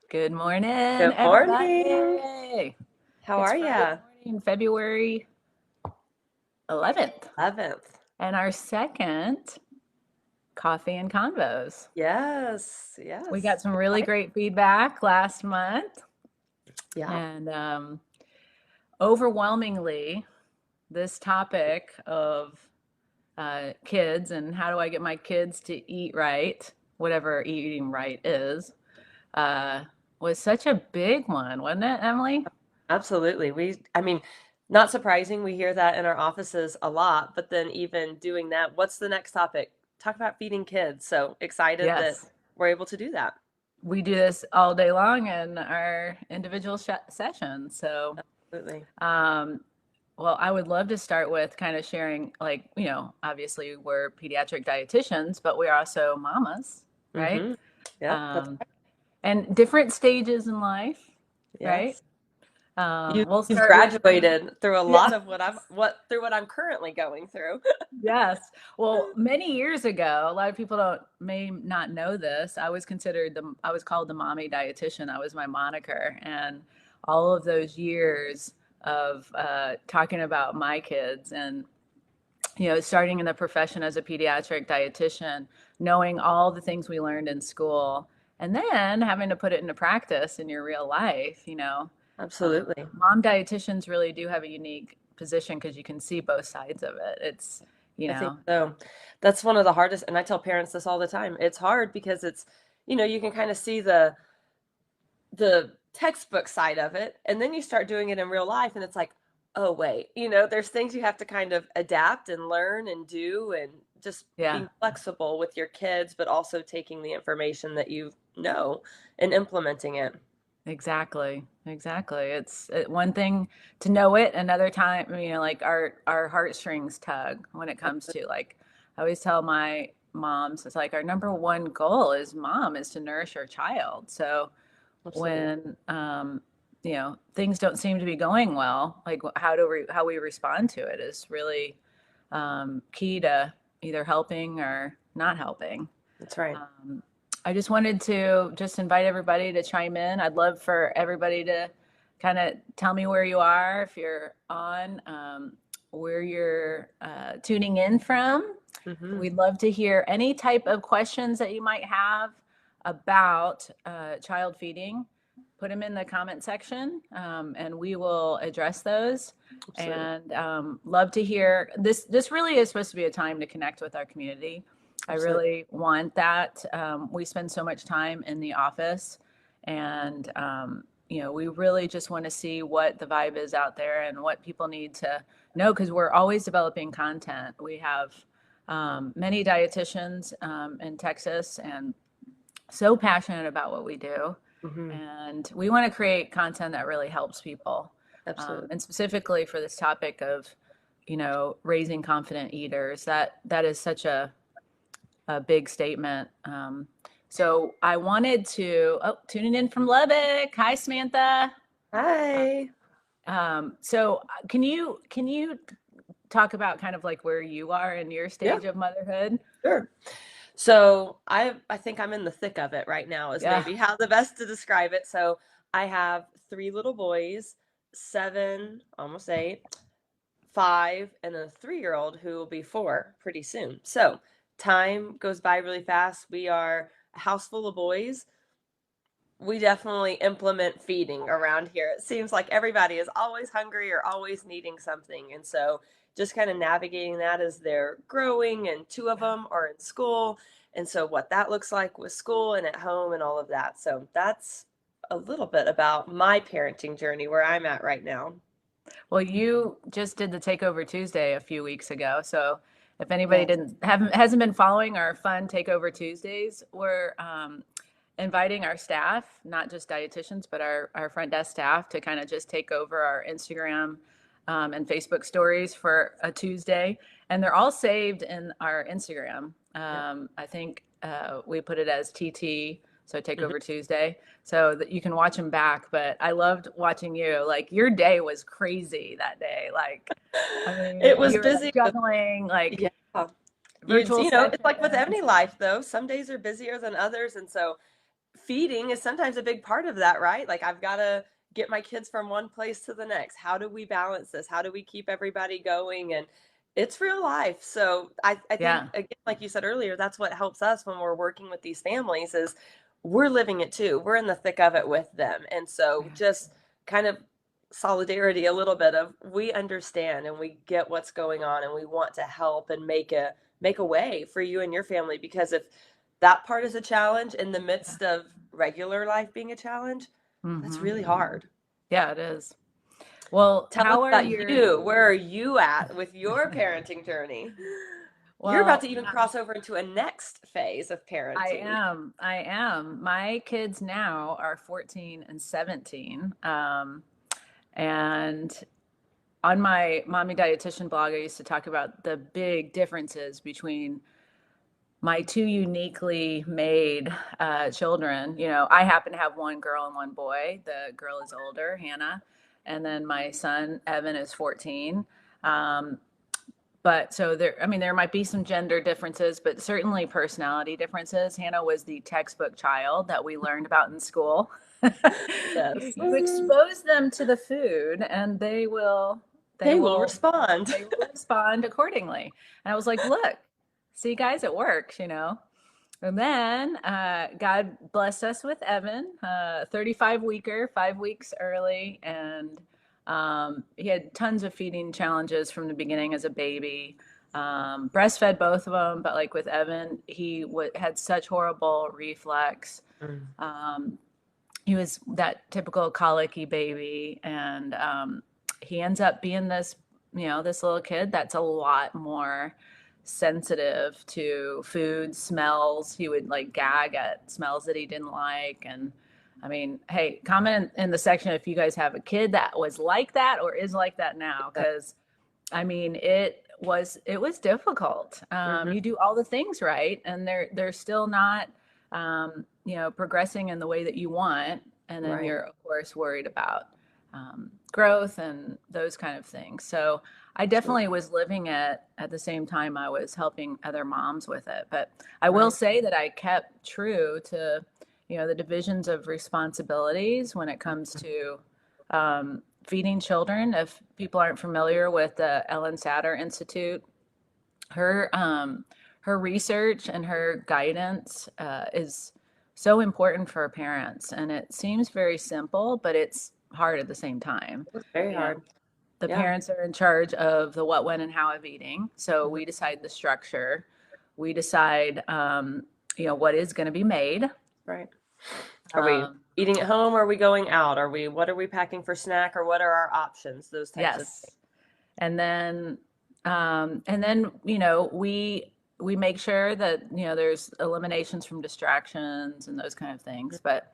Good morning, Good morning. everybody. How It's are Friday ya? morning, February 11th, 11th. and our second Coffee and Convos. Yes, We got yes. some really great feedback last month, Yeah. and overwhelmingly, this topic of kids and how do I get my kids to eat right, whatever eating right is, uh, was such a big one, wasn't it, Emily? Absolutely. I mean, not surprising. We hear that in our offices a lot, but then even doing that, what's the next topic? Talk about feeding kids. So excited that Yes. we're able to do that. We do this all day long in our individual sessions. So, Absolutely. um, well, I would love to start with kind of sharing, like, obviously we're pediatric dietitians, but we're also mamas, right? Mm-hmm. Yep, that's Um, right. and different stages in life, right? Yes. You We'll you've start with, graduated through a yeah, lot of what I'm currently going through. yes. Well, many years ago, a lot of people may not know this. I was called the mommy dietitian. That was my moniker. And all of those years of talking about my kids and, starting in the profession as a pediatric dietitian, knowing all the things we learned in school, and then having to put it into practice in your real life, Absolutely. mom dietitians really do have a unique position because you can see both sides of it. It's, you I think know, so. That's one of the hardest, and I tell parents this all the time. It's hard because you can kind of see the textbook side of it, and then you start doing it in real life, and it's like, oh wait, there's things you have to kind of adapt and learn and do, and just yeah, being flexible with your kids, but also taking the information that you know and implementing it. exactly. Exactly. It's one thing to know it, another time, like our heartstrings tug when it comes to like I always tell my moms, it's like our number one goal is to nourish our child. So Absolutely. when things don't seem to be going well, like how we respond to it is really key to either helping or not helping. That's right. um, I just wanted to just invite everybody to chime in. I'd love for everybody to kind of tell me where you are, if you're on, where you're tuning in from. Hmm. We'd love to hear any type of questions that you might have about child feeding. Put them in the comment section, and we will address those. Absolutely. And love to hear this. This really is supposed to be a time to connect with our community. I Absolutely. really want that. We spend so much time in the office, and we really just want to see what the vibe is out there and what people need to know because we're always developing content. We have many dietitians in Texas and so passionate about what we do. Hmm. And we want to create content that really helps people. Absolutely. And specifically for this topic of, raising confident eaters, that is such a big statement. So I wanted to, tuning in from Lubbock. Hi, Samantha. Hi. So can you talk about kind of like where you are in your Yeah, stage of motherhood? sure. So I think I'm in the thick of it right now is Yeah. maybe how the best to describe it. So I have three little boys, 7, almost 8, 5, and a 3-year-old who will be 4 pretty soon. So time goes by really fast. We are a house full of boys. We definitely implement feeding around here. It seems like everybody is always hungry or always needing something. And so just kind of navigating that as they're growing, and 2 of them are in school. And so what that looks like with school and at home and all of that. So that's a little bit about my parenting journey where I'm at right now. Well, you just did the Takeover Tuesday a few weeks ago. So if anybody Yes. didn't haven't hasn't been following our fun Takeover Tuesdays, we're inviting our staff, not just dietitians, but our front desk staff to kind of just take over our Instagram and Facebook stories for a Tuesday. And they're all saved in our Instagram. Yep. I think we put it as TT, so Mhm. Takeover Tuesday, so that you can watch them back. But I loved watching you. Like your day was crazy that day. Like, I mean, It was you were like busy with, juggling, like yeah. virtual It's like with sessions. any life though, some days are busier than others. And so feeding is sometimes a big part of that, right? Like I've got to get my kids from one place to the next. How do we balance this? How do we keep everybody going? And it's real life. So I think, Yeah. again, like you said earlier, that's what helps us when we're working with these families is we're living it too. We're in the thick of it with them. And so just kind of solidarity a little bit of we understand and we get what's going on and we want to help and make a way for you and your family, because if that part is a challenge in the midst of regular life being a challenge, that's Mm-hmm. really hard. Yeah, it is. Well, Tell us how are about your, you. Where are you at with your parenting journey? You're about to well, even cross over into a next phase of I parenting. am. I am. My kids now are 14 and 17. And on my mommy dietitian blog, I used to talk about the big differences between my two uniquely made children. You know, I happen to have one girl and one boy. The girl is older, Hannah, and then my son Evan is 14. Um, but so there, I mean, there might be some gender differences, but certainly personality differences. Hannah was the textbook child that we learned about in school. Yes. You expose them to the food and they They will will, respond. they will respond accordingly. And I was like, look, see guys, it works, you know? And then God blessed us with Evan, 35 weeker, 5 weeks early. And he had tons of feeding challenges from the beginning as a baby. Breastfed both of them, but like with Evan, he had such horrible reflux. Mm. Um, he was that typical colicky baby. And he ends up being this, you know, this little kid that's a lot more sensitive to food smells. He would like gag at smells that he didn't like. And I mean, hey, comment in the section if you guys have a kid that was like that or is like that now, because I mean, it was difficult. Mm-hmm. You do all the things right, and they're still not, progressing in the way that you want, and then Right. you're of course worried about growth and those kind of things. So I definitely Absolutely. was living it at the same time I was helping other moms with it. But I will Right. say that I kept true to, the divisions of responsibilities when it comes to feeding children. If people aren't familiar with the Ellen Satter Institute, her research and her guidance is so important for parents, and it seems very simple, but it's hard at the same time. It's very You know, hard. the Yeah. parents are in charge of the what, when, and how of eating, so Mhm. we decide the structure. We decide, what is going to be made. Right. Are we Um, eating at home? Or are we going out? What are we packing for snack, or what are our options? Those types of yes, and then we make sure that there's eliminations from distractions and those kind of things. things. But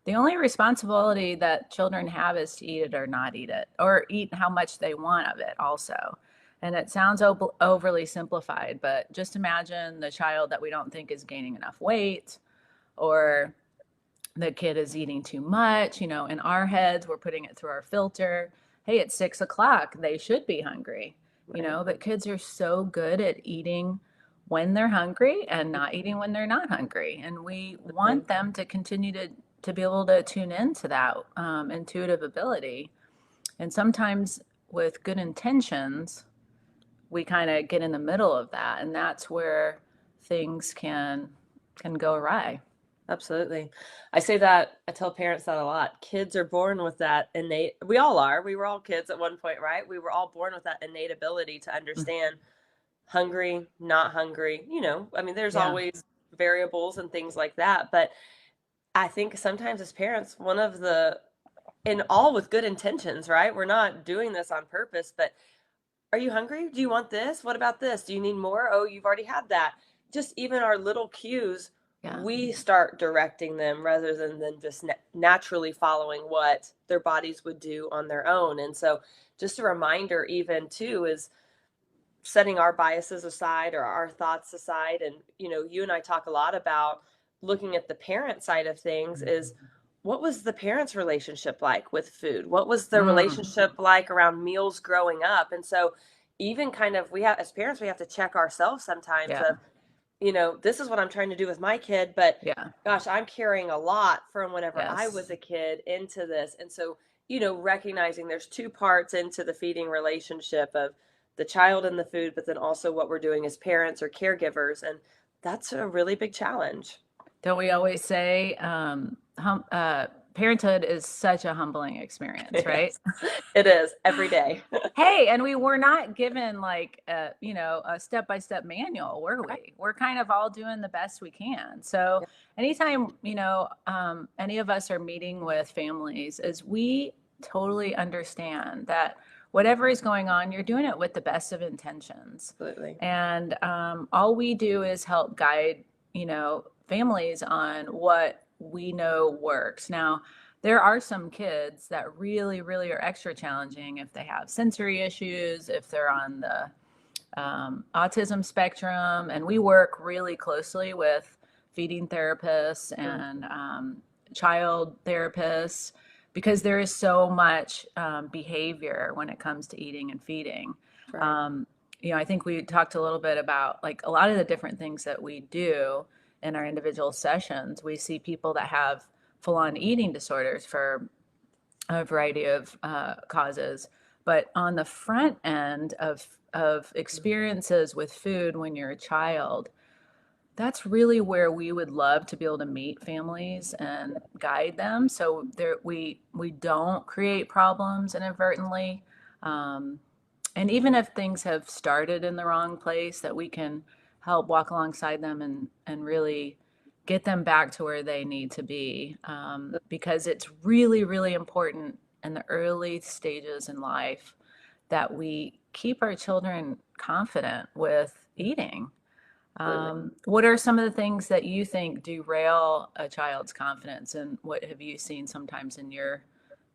the only responsibility that children have is to eat it or not eat it, or eat how much they want of it also. And it sounds overly simplified, but just imagine the child that we don't think is gaining enough weight, or the kid is eating too much. In our heads, we're putting it through our filter. Hey, it's 6 o'clock. They should be hungry, Right. but kids are so good at eating when they're hungry and not eating when they're not hungry. And we Absolutely. want them to continue to be able to tune into that intuitive ability. And sometimes with good intentions, we kind of get in the middle of that. And that's where things can go awry. Absolutely. I tell parents that a lot. Kids are born with that innate, we all are. We were all kids at one point, right? We were all born with that innate ability to understand hungry, not hungry. I mean, there's Yeah. always variables and things like that. But I think sometimes as parents, in all with good intentions, right? We're not doing this on purpose, but are you hungry? Do you want this? What about this? Do you need more? Oh, you've already had that. Just even our little cues, Yeah. we start directing them rather than them just naturally following what their bodies would do on their own. And so, just a reminder, even too, is setting our biases aside or our thoughts aside. And, you and I talk a lot about looking at the parent side of things is what was the parent's relationship like with food? What was the Mm. relationship like around meals growing up? And so even kind of, we have, as parents, we have to check ourselves sometimes Yeah. of, this is what I'm trying to do with my kid, but Yeah. gosh, I'm carrying a lot from whenever I was Yes. a kid into this. And so, recognizing there's two parts into the feeding relationship of the child and the food, but then also what we're doing as parents or caregivers. And that's a really big challenge. Don't we always say, parenthood is such a humbling experience, right? Yes, it is every day. Hey, and we were not given like a step-by-step manual, were Right. we? We're kind of all doing the best we can. So Yeah, anytime, any of us are meeting with families, is we totally understand that whatever is going on, you're doing it with the best of intentions. absolutely. And all we do is help guide, families on what we know works. Now, there are some kids that really, really are extra challenging if they have sensory issues, if they're on the autism spectrum. And we work really closely with feeding therapists Mm, and child therapists because there is so much behavior when it comes to eating and feeding. right. Um, I think we talked a little bit about like a lot of the different things that we do in our individual sessions. We see people that have full on eating disorders for a variety of causes. But on the front end of Mm, experiences with food when you're a child, that's really where we would love to be able to meet families and guide them. So there, we don't create problems inadvertently. Um, and even if things have started in the wrong place, that we can help walk alongside them and really get them back to where they need to be, because it's really, really important in the early stages in life that we keep our children confident with eating. absolutely. What are some of the things that you think derail a child's confidence, and what have you seen sometimes in Yeah.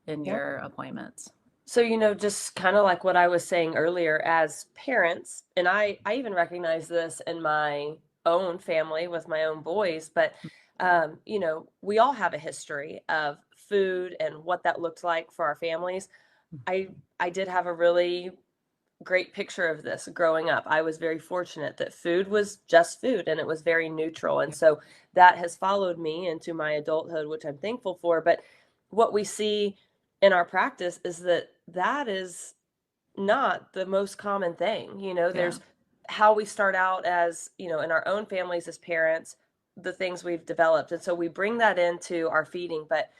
your appointments? So, just kind of like what I was saying earlier, as parents, and I even recognize this in my own family with my own boys, but, we all have a history of food and what that looked like for our families. I did have a really great picture of this growing up. I was very fortunate that food was just food and it was very neutral. And Yeah. so that has followed me into my adulthood, which I'm thankful for. But what we see in our practice is that that is not the most common thing. Yeah. There's how we start out as, in our own families as parents, the things we've developed. And so we bring that into our feeding. But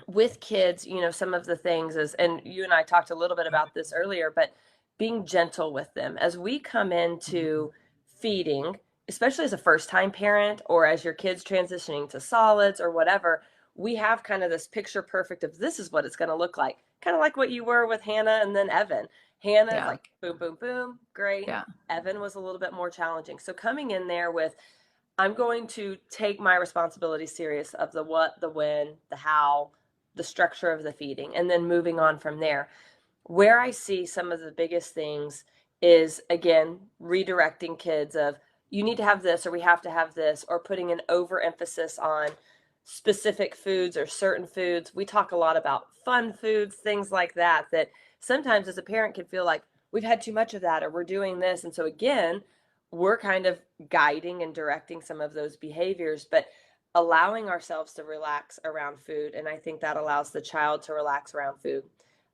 with kids, some of the things is, and you and I talked a little bit about this earlier, but being gentle with them as we come Mhm. into feeding, especially as a first time parent or as your kids transitioning to solids or whatever, we have kind of this picture perfect of this is what it's going to look like. Kind of like what you were with Hannah and then Evan. Hannah is Yeah. like boom, boom, boom, great. Yeah. Evan was a little bit more challenging. So coming in there with, I'm going to take my responsibility serious of the what, the when, the how, the structure of the feeding, and then moving on from there. Where I see some of the biggest things is again redirecting kids of you need to have this or we have to have this or putting an overemphasis on specific foods or certain foods. We talk a lot about fun foods, things like that, that sometimes as a parent can feel like we've had too much of that or we're doing this. And so again, we're kind of guiding and directing some of those behaviors, but allowing ourselves to relax around food. And I think that allows the child to relax around food.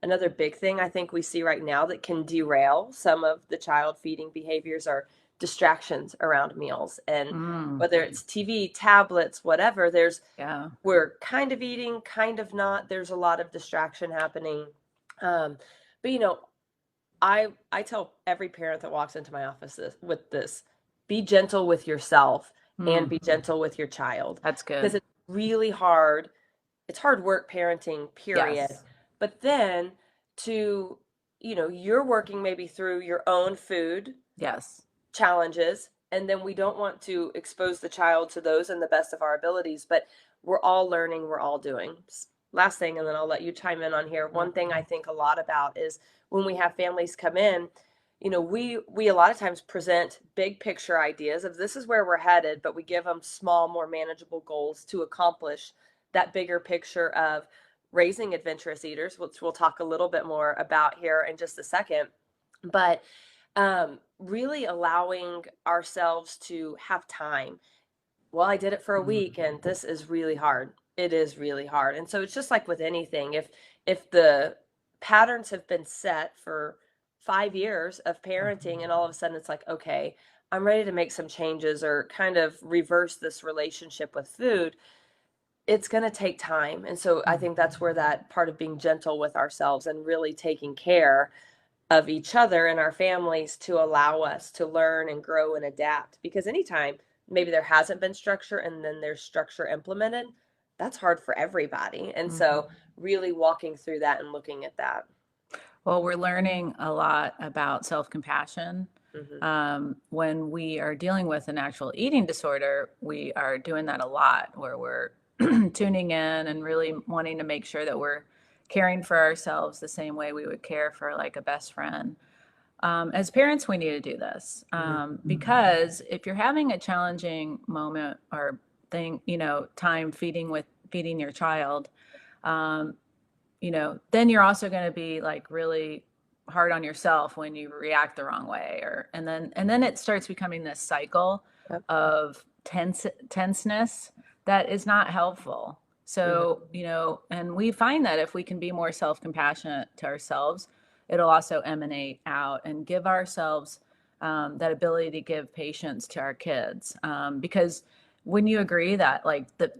Another big thing I think we see right now that can derail some of the child feeding behaviors are distractions around meals. And Mm. whether it's TV, tablets, whatever, Yeah. we're kind of eating, kind of not. There's a lot of distraction happening. Um, but I tell every parent that walks into my office with this, be gentle with yourself and Mm. be gentle with your child That's because good. it's really hard. It's hard work parenting, period. Yes. But then to, you're working maybe through your own food Yes. challenges, and then we don't want to expose the child to those in the best of our abilities, but we're all learning, we're all doing. Last thing, and then I'll let you chime in on here. One thing I think a lot about is when we have families come in, we a lot of times present big picture ideas of this is where we're headed, but we give them small, more manageable goals to accomplish that bigger picture of raising adventurous eaters, which we'll talk a little bit more about here in just a second. But really allowing ourselves to have time. Well, I did it for a week and this is really hard. It is really hard. And so it's just like with anything. If the patterns have been set for 5 years of parenting and all of a sudden it's like, okay, I'm ready to make some changes or kind of reverse this relationship with food, it's going to take time. And so I think that's where that part of being gentle with ourselves and really taking care of each other and our families to allow us to learn and grow and adapt. Because anytime maybe there hasn't been structure and then there's structure implemented, that's hard for everybody. And so really walking through that and looking at that. Well, we're learning a lot about self-compassion. Hmm. When we are dealing with an actual eating disorder, we are doing that a lot where we're tuning in and really wanting to make sure that we're caring for ourselves the same way we would care for like a best friend. As parents, we need to do this because if you're having a challenging moment or thing, time feeding your child, um, then you're also going to be like really hard on yourself when you react the wrong way, and then it starts becoming this cycle Yep. of tenseness that is not helpful. Hmm. So, and we find that if we can be more self-compassionate to ourselves, it'll also emanate out and give ourselves that ability to give patience to our kids. Because when you agree that like the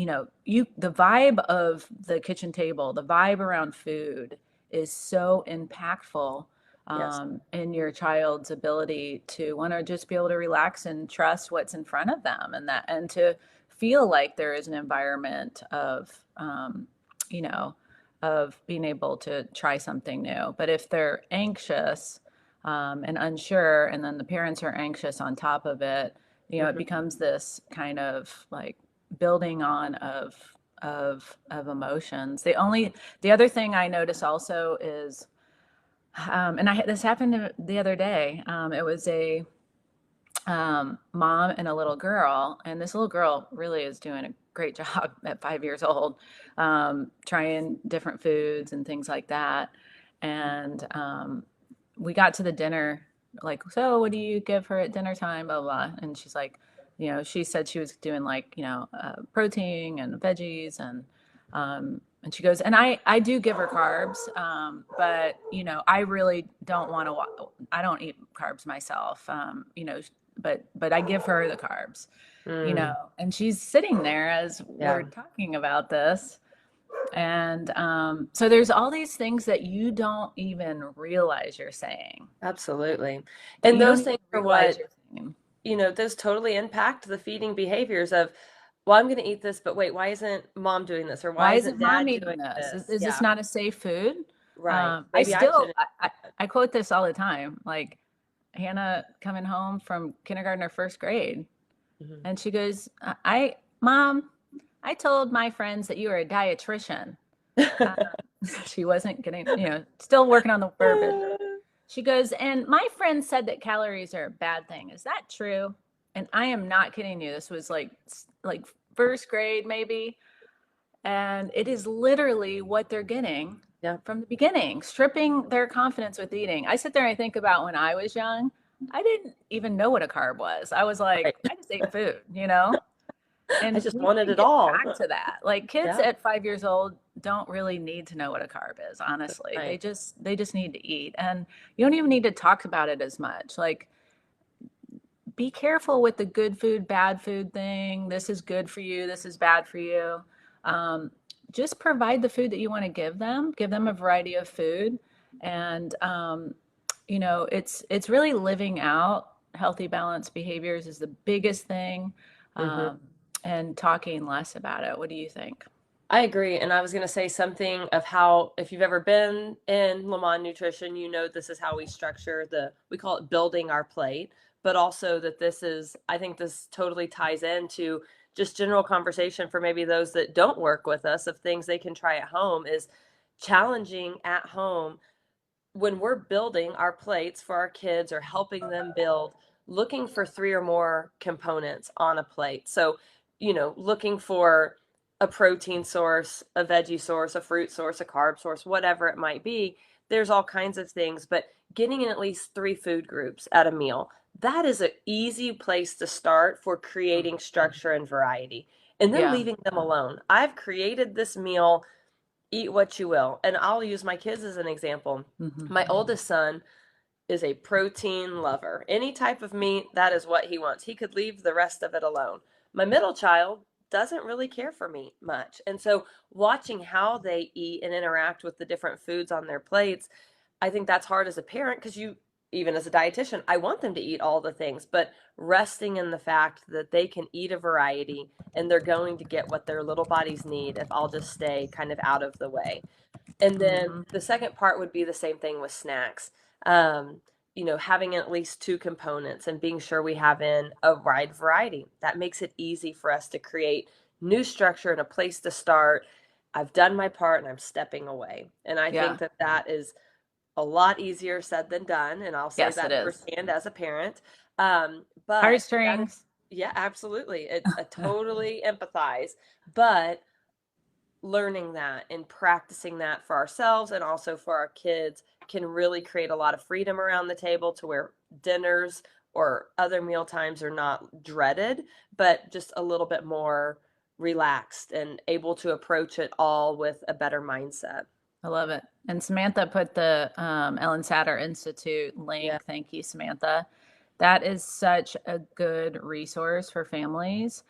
vibe of the kitchen table, the vibe around food is so impactful Yes. in your child's ability to want to just be able to relax and trust what's in front of them, and to feel like there is an environment you know, of being able to try something new. But if they're anxious and unsure, and then the parents are anxious on top of it, it Hmm. becomes this kind of like building on of emotions. The other thing I notice also is, and this happened the other day. It was a mom and a little girl, and this little girl really is doing a great job at 5 years old, trying different foods and things like that. And we got to the dinner, like, so what do you give her at dinner time, blah blah. And she's like, she said she was doing like, protein and veggies, and she goes, and I do give her carbs, but I really don't want to. I don't eat carbs myself, but I give her the carbs, Mm. and she's sitting there as we're Yeah, talking about this. And so there's all these things that you don't even realize you're saying, absolutely. that And you don't those even things are realize what, you're saying. those totally impact the feeding behaviors of, well, I'm going to eat this, but wait, why isn't mom doing this? Or why Why isn't isn't mom dad eating doing this? Is, this? is this Yeah, not a safe food? right. I Maybe I still, shouldn't. I quote this all the time. Like Hannah coming home from kindergarten or first grade, Mhm. and she goes, Mom, I told my friends that you were a dietitian. Uh, she wasn't getting, still working on the verbiage. She goes, and my friend said that calories are a bad thing. Is that true? And I am not kidding you. This was like first grade maybe, and it is literally what they're getting Yeah, from the beginning, stripping their confidence with eating. I sit there and I think about when I was young. I didn't even know what a carb was. I was right. like, I just ate food. I And just we need wanted to it get all. back to that. Like kids Yeah, at 5 years old don't really need to know what a carb is, honestly. They right. just they just need to eat. And you don't even need to talk about it as much. Like be careful with the good food, bad food thing. This is good for you, this is bad for you. Um, just provide the food that you want to give them. Give them a variety of food. And it's really living out healthy balanced behaviors is the biggest thing, Hmm. um, and talking less about it. What do you think? I agree. And I was going to say something of how, if you've ever been in Lamont Nutrition, this is how we structure we call it building our plate, but also that I think this totally ties into just general conversation for maybe those that don't work with us of things they can try at home is challenging at home when we're building our plates for our kids or helping them build, looking for three or more components on a plate. So, looking for a protein source, a veggie source, a fruit source, a carb source, whatever it might be, there's all kinds of things, but getting in at least 3 food groups at a meal, that is an easy place to start for creating structure and variety. And then Yeah. leaving them alone. I've created this meal, eat what you will. And I'll use my kids as an example. Hmm. My oldest son is a protein lover. Any type of meat, that is what he wants. He could leave the rest of it alone. My middle child doesn't really care for meat much. And so watching how they eat and interact with the different foods on their plates, I think that's hard as a parent because you, even as a dietitian, I want them to eat all the things, but resting in the fact that they can eat a variety and they're going to get what their little bodies need if I'll just stay kind of out of the way. And then Hmm. the second part would be the same thing with snacks. Um, having at least 2 components and being sure we have in a wide variety. That makes it easy for us to create new structure and a place to start. I've done my part and I'm stepping away. And I Yeah. think that that is a lot easier said than done. And I'll say Yes, it that is. firsthand as a parent. But that is, Heartstrings. yeah, absolutely. I totally empathize. But learning that and practicing that for ourselves and also for our kids can really create a lot of freedom around the table to where dinners or other meal times are not dreaded, but just a little bit more relaxed and able to approach it all with a better mindset. I love it. And Samantha put the Ellen Satter Institute Yeah. link. Thank you, Samantha. That is such a good resource for families.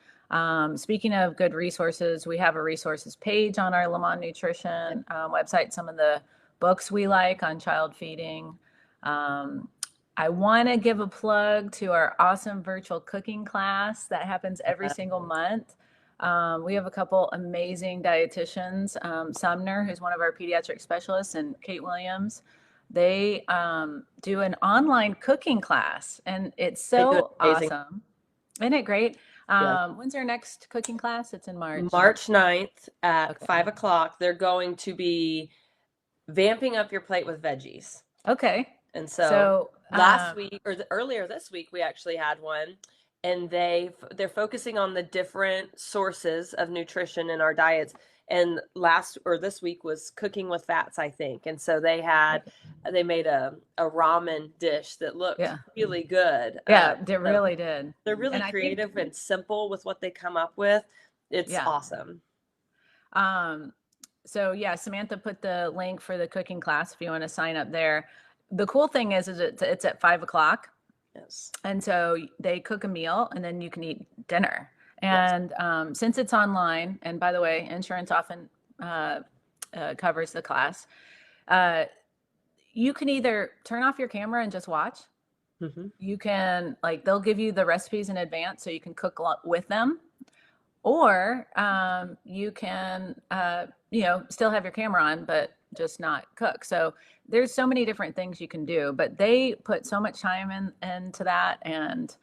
Speaking of good resources, we have a resources page on our Lamont Nutrition website, some of the books we like on child feeding. Um, I want to give a plug to our awesome virtual cooking class that happens every single month. We have a couple amazing dietitians, Sumner, who's one of our pediatric specialists, and Kate Williams. They do an online cooking class, and it's They do it so amazing. awesome. Isn't it great? Yeah. When's our next cooking class? It's in March. March 9th at Okay. 5 o'clock, they're going to be vamping up your plate with veggies. Okay. And so So, last week or earlier this week, we actually had one, and they're focusing on the different sources of nutrition in our diets. And last or this week was cooking with fats, I think. And so they made a ramen dish that looked yeah, really good. yeah, they So really did. they're really And I think, creative and simple with what they come up with. It's yeah. awesome. Um, so yeah, Samantha put the link for the cooking class if you want to sign up there. The cool thing is it's at 5 o'clock. Yes. And so they cook a meal and then you can eat dinner. Yes. And since it's online, and by the way, insurance often covers the class, uh, you can either turn off your camera and just watch. Mm-hmm. You can, like, they'll give you the recipes in advance so you can cook with them. Or you can, still have your camera on, but just not cook. So there's so many different things you can do, but they put so much time into that. And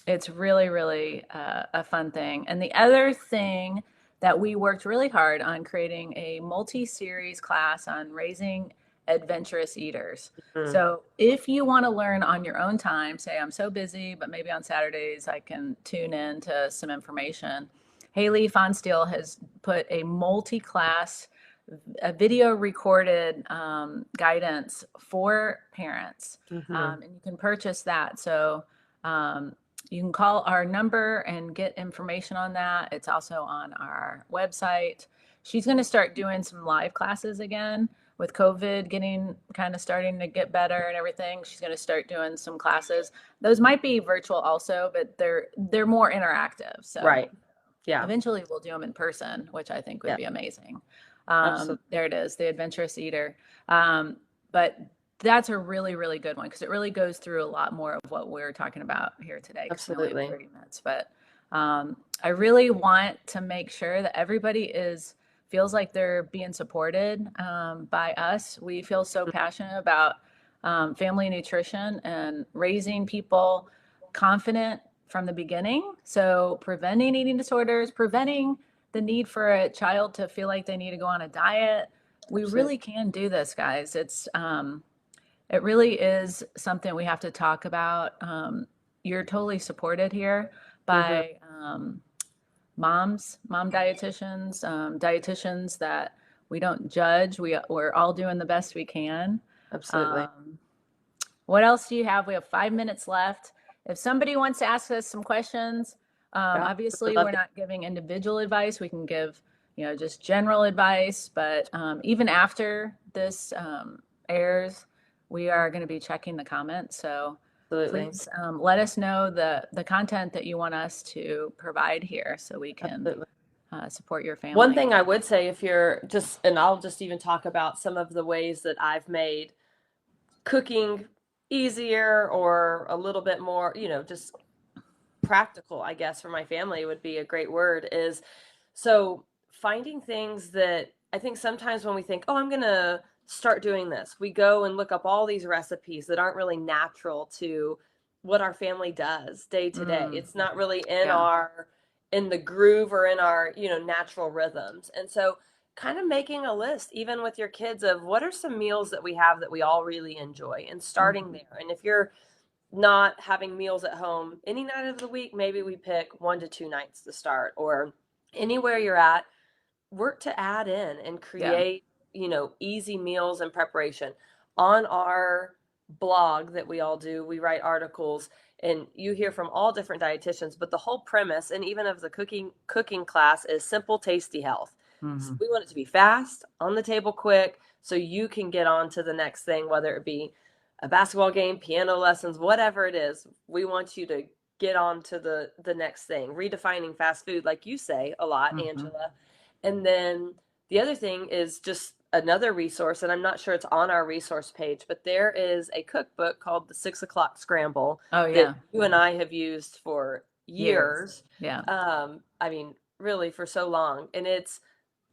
it's really, really a fun thing. And the other thing that we worked really hard on creating a multi-series class on raising adventurous eaters. Mm-hmm. So if you want to learn on your own time, say I'm so busy, but maybe on Saturdays I can tune in to some information. Haley Fonsteel has put a multi-class, a video recorded guidance for parents, Mm-hmm. and you can purchase that. So you can call our number and get information on that. It's also on our website. She's going to start doing some live classes again with COVID getting kind of starting to get better and everything. She's going to start doing some classes. Those might be virtual also, but they're more interactive. So Right. Yeah. eventually we'll do them in person, which I think would Yeah. be amazing. Absolutely. There it is, the Adventurous Eater. But that's a really, really good one because it really goes through a lot more of what we're talking about here today because we only have Absolutely. 30 minutes. But I really want to make sure that everybody feels like they're being supported by us. We feel so passionate about family nutrition and raising people confident from the beginning. So preventing eating disorders, preventing the need for a child to feel like they need to go on a diet. We Absolutely. really can do this, guys. It really is something we have to talk about. You're totally supported here Mm-hmm. by mom dietitians, dietitians that we don't judge. We're all doing the best we can. Absolutely. Um, what else do you have? We have 5 minutes left. If somebody wants to ask us some questions, Yeah, would obviously love we're to. not giving individual advice. We can give, just general advice. But even after this airs, we are going to be checking the comments. So Absolutely. please let us know the content that you want us to provide here so we can Absolutely. support your One family. thing I would say, if you're just, and I'll just even talk about some of the ways that I've made cooking easier or a little bit more, just practical, I guess, for my family would be a great word, is so finding things that I think sometimes when we think, oh, I'm going to start doing this, we go and look up all these recipes that aren't really natural to what our family does day to day. Mm, It's not really in yeah. in the groove or in our, natural rhythms. And so kind of making a list even with your kids of what are some meals that we have that we all really enjoy and starting Mhm. there. And if you're not having meals at home any night of the week, maybe we pick 1 to 2 nights to start, or anywhere you're at, work to add in and Yeah. create, easy meals and preparation. On our blog that we all do, we write articles and you hear from all different dietitians, but the whole premise and even of the cooking class is simple, tasty health. So Mhm. we want it to be fast, on the table quick, so you can get on to the next thing, whether it be a basketball game, piano lessons, whatever it is. We want you to get on to the next thing, redefining fast food, like you say a lot, Mhm. Angela. And then the other thing is just another resource, and I'm not sure it's on our resource page, but there is a cookbook called the 6 o'clock Scramble Oh that yeah. you and I have used for Years. years. Yeah. I mean, really for so long. And it's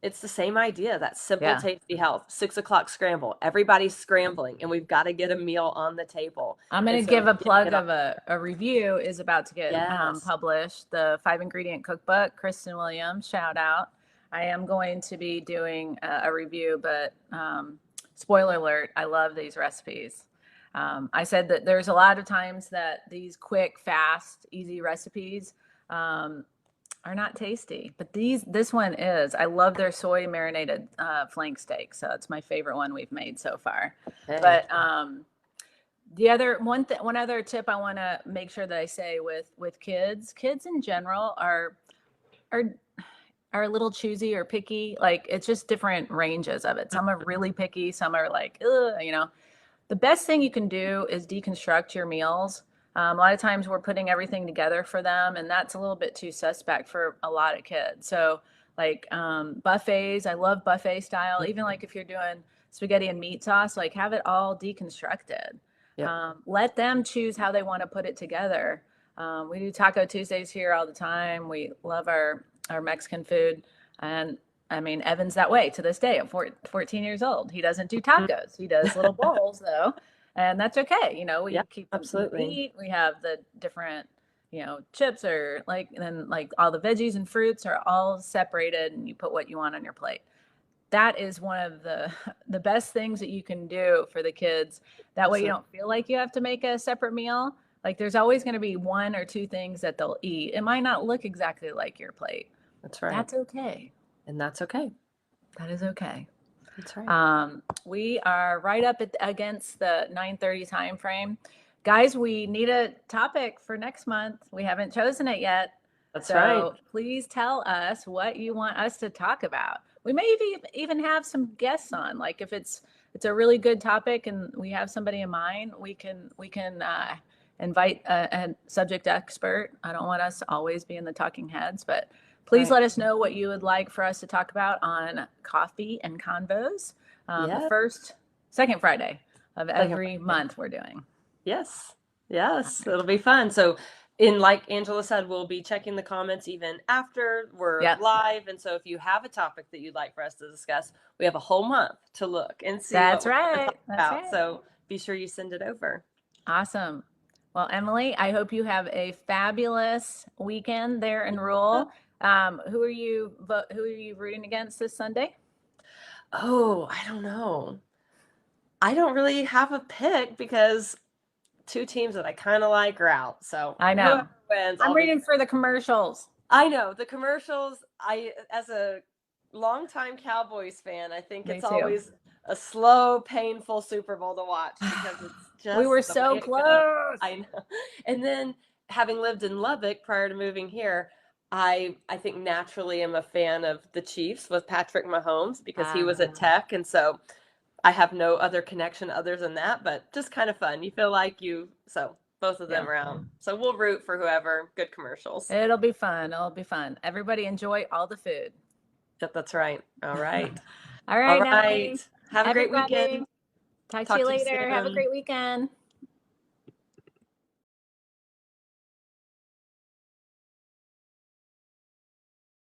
the same idea, that simple, Yeah. tasty health. 6 o'clock scramble. Everybody's scrambling, and we've got to get a meal on the table. I'm And going to so give a getting plug it on. of a review is about to get Yes. published. The 5 ingredient cookbook, Kristen Williams, shout out. I am going to be doing a review, but spoiler alert, I love these recipes. I said that there's a lot of times that these quick, fast, easy recipes um, are not tasty, but this one is. I love their soy marinated flank steak, so it's my favorite one we've made so far. Hey. But the other one other tip I want to make sure that I say with kids in general are are a little choosy or picky. Like it's just different ranges of it. Some are really picky, some are like, ugh. The best thing you can do is deconstruct your meals. A lot of times we're putting everything together for them, and that's a little bit too suspect for a lot of kids. So, like buffets, I love buffet style. Even like if you're doing spaghetti and meat sauce, like have it all deconstructed. Yep. Let them choose how they want to put it together. We do Taco Tuesdays here all the time. We love our Mexican food, and I mean, Evan's that way to this day at 14 years old. He doesn't do tacos. He does little bowls though, and that's okay. Yeah, We keep the absolutely. meat. We have the different, chips or like, and then like all the veggies and fruits are all separated, and you put what you want on your plate. That is one of the best things that you can do for the kids. That way you Absolutely. don't feel like you have to make a separate meal. Like there's always going to be one or two things that they'll eat. It might not look exactly like your plate. That's right. That's okay. And that's okay. That is okay. That's right. We are right up against the 9:30 time frame. Guys, we need a topic for next month. We haven't chosen it yet. That's right. So please tell us what you want us to talk about. We may even have some guests on. Like if it's a really good topic and we have somebody in mind, we can invite a subject expert. I don't want us to always be in the talking heads, but please Right. let us know what you would like for us to talk about on Coffee and Convos, the Yeah. second Friday of Second every Friday. month we're doing. Yes. All Yes. right. It'll be fun. So, in like Angela said, we'll be checking the comments even after we're Yep, live. And so, if you have a topic that you'd like for us to discuss, we have a whole month to look and see what that's we're going to right. talk That's about. right. So, be sure you send it over. Awesome. Well, Emily, I hope you have a fabulous weekend there in Rule. Who are you rooting against this Sunday? Oh, I don't know. I don't really have a pick because two teams that I kind of like are out. So I whoever know. wins, I'm I'll be. reading for the commercials. I know the commercials. I as a longtime Cowboys fan. I think Me it's too. always a slow, painful Super Bowl to watch because it's We were just the so way it goes. close. I know. And then having lived in Lubbock prior to moving here, I think naturally am a fan of the Chiefs with Patrick Mahomes because he was Ah, at Tech, and so I have no other connection other than that, but just kind of fun. You feel like both of yeah. them around. So we'll root for whoever. Good commercials. It'll be fun. It'll be fun. Everybody enjoy all the food. Yep, that's right. All right. All All right, right. Natalie. Have a great weekend. Everybody, talk to you Talk to you later. Have a soon. great weekend.